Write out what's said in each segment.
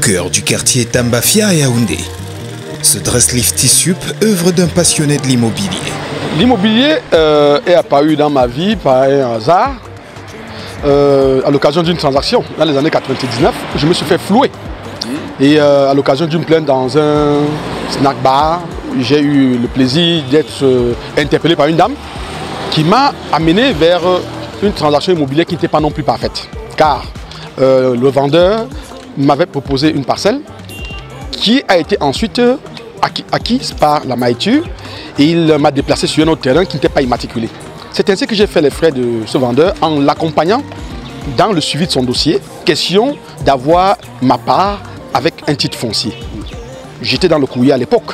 cœur du quartier Tambafia à Yaoundé, ce dresse Lifty Sup, œuvre d'un passionné de l'immobilier. L'immobilier est apparu dans ma vie par un hasard, à l'occasion d'une transaction. Dans les années 99, je me suis fait flouer. Et à l'occasion d'une plainte dans un snack bar, j'ai eu le plaisir d'être interpellé par une dame qui m'a amené vers une transaction immobilière qui n'était pas non plus parfaite. Car le vendeur m'avait proposé une parcelle qui a été ensuite acquise par la maïture et il m'a déplacé sur un autre terrain qui n'était pas immatriculé. C'est ainsi que j'ai fait les frais de ce vendeur en l'accompagnant dans le suivi de son dossier. Question d'avoir ma part avec un titre foncier. J'étais dans le courrier à l'époque.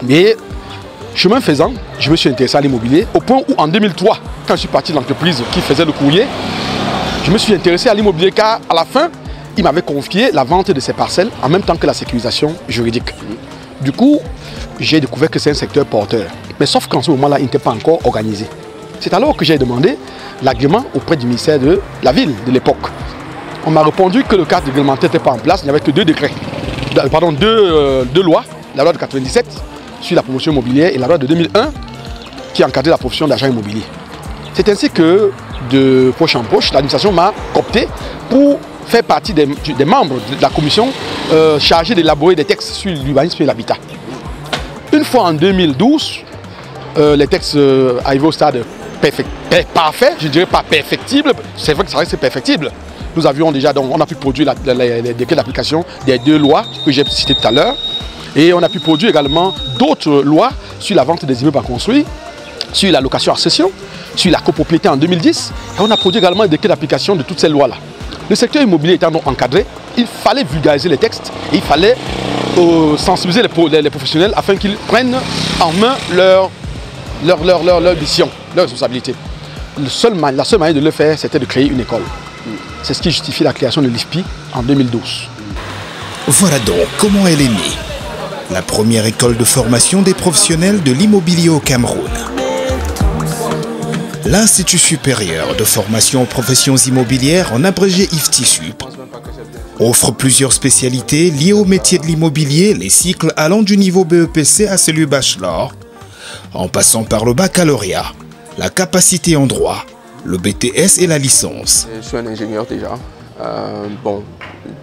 Mais chemin faisant, je me suis intéressé à l'immobilier au point où en 2003, quand je suis parti de l'entreprise qui faisait le courrier, je me suis intéressé à l'immobilier car à la fin, il m'avait confié la vente de ces parcelles en même temps que la sécurisation juridique. Du coup, j'ai découvert que c'est un secteur porteur. Mais sauf qu'en ce moment-là, il n'était pas encore organisé. C'est alors que j'ai demandé l'agrément auprès du ministère de la ville de l'époque. On m'a répondu que le cadre réglementaire n'était pas en place, il n'y avait que deux décrets. Pardon, deux lois, la loi de 97 sur la promotion immobilière et la loi de 2001 qui encadrait la profession d'agent immobilier. C'est ainsi que de proche en proche, l'administration m'a coopté pour faire partie des membres de la commission chargée d'élaborer des textes sur l'urbanisme et l'habitat. Une fois en 2012, les textes arrivés au stade parfait, je ne dirais pas perfectible, c'est vrai que ça reste perfectible. Nous avions déjà, donc, on a pu produire les décrets d'application des deux lois que j'ai citées tout à l'heure. Et on a pu produire également d'autres lois sur la vente des immeubles à construire, sur la location à cession, sur la copropriété en 2010. Et on a produit également des décrets d'application de toutes ces lois-là. Le secteur immobilier étant donc encadré, il fallait vulgariser les textes et il fallait sensibiliser les professionnels afin qu'ils prennent en main leur mission, leur responsabilité. La seule manière de le faire, c'était de créer une école. C'est ce qui justifie la création de l'IFPI en 2012. Voilà donc comment elle est née. La première école de formation des professionnels de l'immobilier au Cameroun. L'Institut supérieur de formation aux professions immobilières, en abrégé Lifty Sup, offre plusieurs spécialités liées au métier de l'immobilier, les cycles allant du niveau BEPC à celui bachelor, en passant par le baccalauréat, la capacité en droit, le BTS et la licence. Je suis un ingénieur déjà.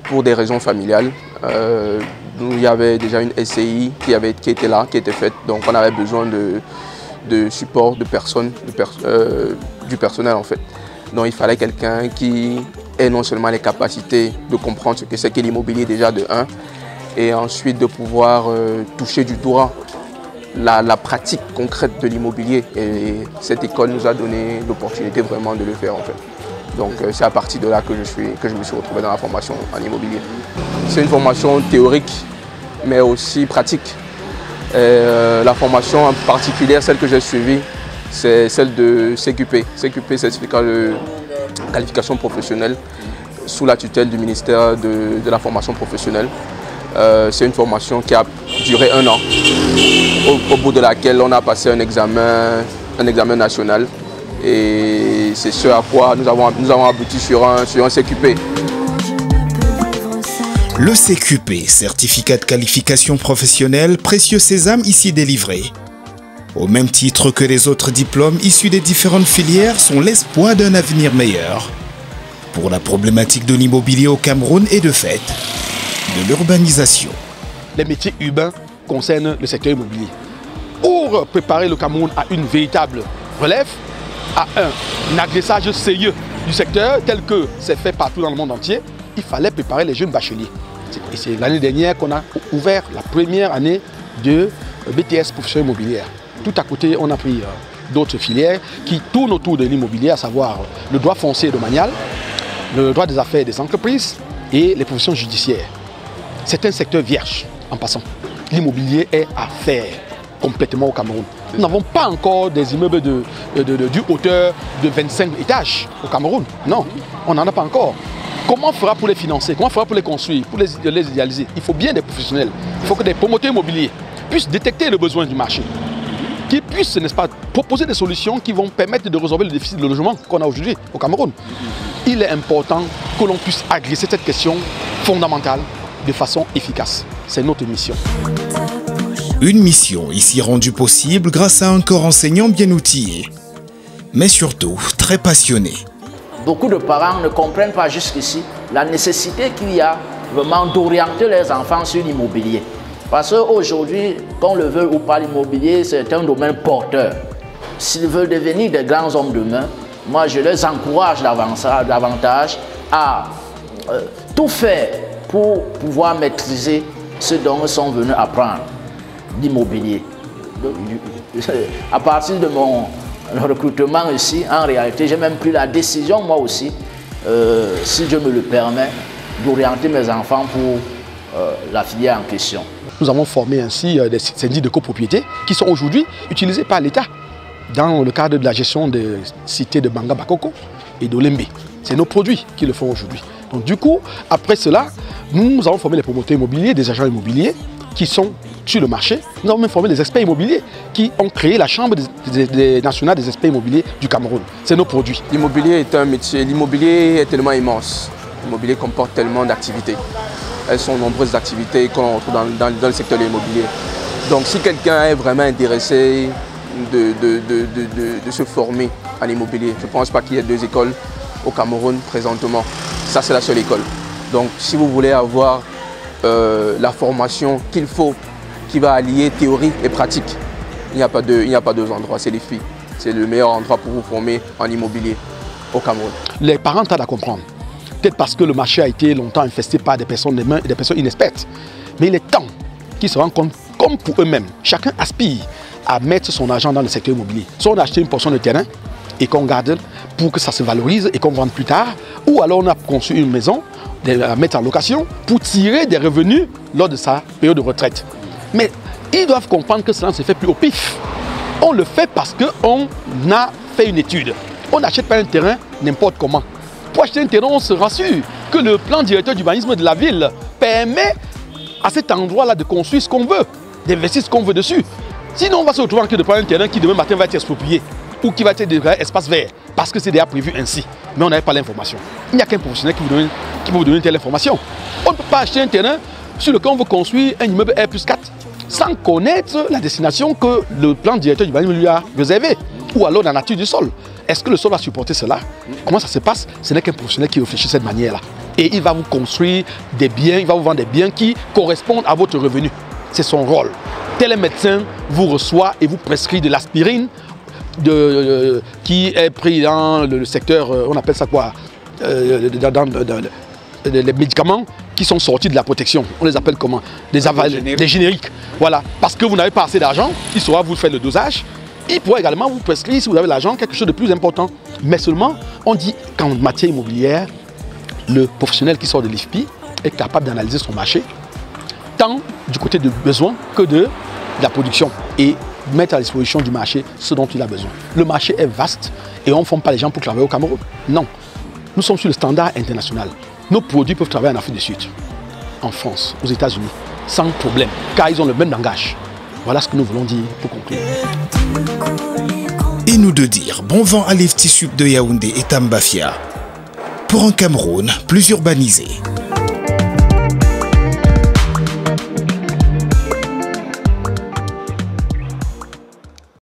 Pour des raisons familiales, il y avait déjà une SCI qui était là, qui était faite. Donc on avait besoin de support de personnes, du personnel en fait. Donc il fallait quelqu'un qui ait non seulement les capacités de comprendre ce que c'est que l'immobilier déjà de 1, et ensuite de pouvoir toucher du doigt la pratique concrète de l'immobilier. Et cette école nous a donné l'opportunité vraiment de le faire en fait. Donc c'est à partir de là que je me suis retrouvé dans la formation en immobilier. C'est une formation théorique mais aussi pratique. La formation en particulier, celle que j'ai suivie, c'est celle de CQP. CQP, certificat de qualification professionnelle sous la tutelle du ministère de la formation professionnelle. C'est une formation qui a duré 1 an, au bout de laquelle on a passé un examen national. Et c'est ce à quoi nous avons abouti sur un CQP. Le CQP, certificat de qualification professionnelle, précieux sésame ici délivré. Au même titre que les autres diplômes issus des différentes filières, sont l'espoir d'un avenir meilleur pour la problématique de l'immobilier au Cameroun et de fait, de l'urbanisation. Les métiers urbains concernent le secteur immobilier. Pour préparer le Cameroun à une véritable relève, à un agressage sérieux du secteur tel que c'est fait partout dans le monde entier, il fallait préparer les jeunes bacheliers. Et c'est l'année dernière qu'on a ouvert la première année de BTS profession immobilière. Tout à côté, on a pris d'autres filières qui tournent autour de l'immobilier, à savoir le droit foncier et domanial, le droit des affaires et des entreprises et les professions judiciaires. C'est un secteur vierge, en passant. L'immobilier est à faire complètement au Cameroun. Nous n'avons pas encore des immeubles de hauteur de 25 étages au Cameroun. Non, on n'en a pas encore. Comment on fera pour les financer? Comment on fera pour les construire, pour les idéaliser? Il faut bien des professionnels. Il faut que des promoteurs immobiliers puissent détecter le besoin du marché, qui puissent, n'est-ce pas, proposer des solutions qui vont permettre de résorber le déficit de logement qu'on a aujourd'hui au Cameroun. Il est important que l'on puisse agresser cette question fondamentale de façon efficace. C'est notre mission. Une mission ici rendue possible grâce à un corps enseignant bien outillé, mais surtout très passionné. Beaucoup de parents ne comprennent pas jusqu'ici la nécessité qu'il y a vraiment d'orienter les enfants sur l'immobilier. Parce qu'aujourd'hui, qu'on le veuille ou pas, l'immobilier, c'est un domaine porteur. S'ils veulent devenir des grands hommes demain, moi je les encourage davantage à tout faire pour pouvoir maîtriser ce dont ils sont venus apprendre, l'immobilier. À partir de mon recrutement ici, en réalité, j'ai même pris la décision, moi aussi, si Dieu me le permet, d'orienter mes enfants pour la filière en question. Nous avons formé ainsi des syndics de copropriété qui sont aujourd'hui utilisés par l'État dans le cadre de la gestion des cités de Banga Bakoko et d'Olembe. C'est nos produits qui le font aujourd'hui. Donc du coup, après cela, nous avons formé les promoteurs immobiliers, des agents immobiliers qui sont sur le marché. Nous avons même formé des experts immobiliers qui ont créé la Chambre nationale des experts immobiliers du Cameroun. C'est nos produits. L'immobilier est un métier, l'immobilier est tellement immense. L'immobilier comporte tellement d'activités. Elles sont nombreuses activités qu'on retrouve dans le secteur de l'immobilier. Donc si quelqu'un est vraiment intéressé de se former en immobilier, je ne pense pas qu'il y ait 2 écoles au Cameroun présentement. Ça, c'est la seule école. Donc si vous voulez avoir la formation qu'il faut, qui va allier théorie et pratique, il n'y a pas 2 endroits, c'est l'IFPI. C'est le meilleur endroit pour vous former en immobilier au Cameroun. Les parents tardent à comprendre. Peut-être parce que le marché a été longtemps infesté par des personnes inexpertes. Mais il est temps qu'ils se rendent compte, comme pour eux-mêmes, chacun aspire à mettre son argent dans le secteur immobilier. Soit on a acheté une portion de terrain et qu'on garde pour que ça se valorise et qu'on vende plus tard, ou alors on a conçu une maison à mettre en location pour tirer des revenus lors de sa période de retraite. Mais ils doivent comprendre que cela ne se fait plus au pif. On le fait parce qu'on a fait une étude. On n'achète pas un terrain n'importe comment. Pour acheter un terrain, on se rassure que le plan directeur d'urbanisme de la ville permet à cet endroit-là de construire ce qu'on veut, d'investir ce qu'on veut dessus. Sinon, on va se retrouver en train de prendre un terrain qui demain matin va être exproprié ou qui va être déclaré espace vert parce que c'est déjà prévu ainsi. Mais on n'avait pas l'information. Il n'y a qu'un professionnel qui peut vous donner une telle information. On ne peut pas acheter un terrain sur lequel on veut construire un immeuble R+4 sans connaître la destination que le plan directeur d'urbanisme lui a réservé ou alors la nature du sol. Est-ce que le sol va supporter cela? Comment ça se passe? Ce n'est qu'un professionnel qui réfléchit de cette manière-là. Et il va vous construire des biens, il va vous vendre des biens qui correspondent à votre revenu. C'est son rôle. Tel médecin vous reçoit et vous prescrit de l'aspirine qui est pris dans le secteur, on appelle ça quoi, les médicaments qui sont sortis de la protection. On les appelle comment? Des génériques. Voilà. Parce que vous n'avez pas assez d'argent, il saura vous faire le dosage. Il pourra également vous prescrire, si vous avez l'argent, quelque chose de plus important. Mais seulement, on dit qu'en matière immobilière, le professionnel qui sort de l'IFPI est capable d'analyser son marché, tant du côté de besoin que de la production, et mettre à disposition du marché ce dont il a besoin. Le marché est vaste et on ne forme pas les gens pour travailler au Cameroun. Non, nous sommes sur le standard international. Nos produits peuvent travailler en Afrique du Sud, en France, aux États-Unis, sans problème, car ils ont le même langage. Voilà ce que nous voulons dire pour conclure. Et nous de dire bon vent à l'IFTI Sup de Yaoundé et Tambafia pour un Cameroun plus urbanisé.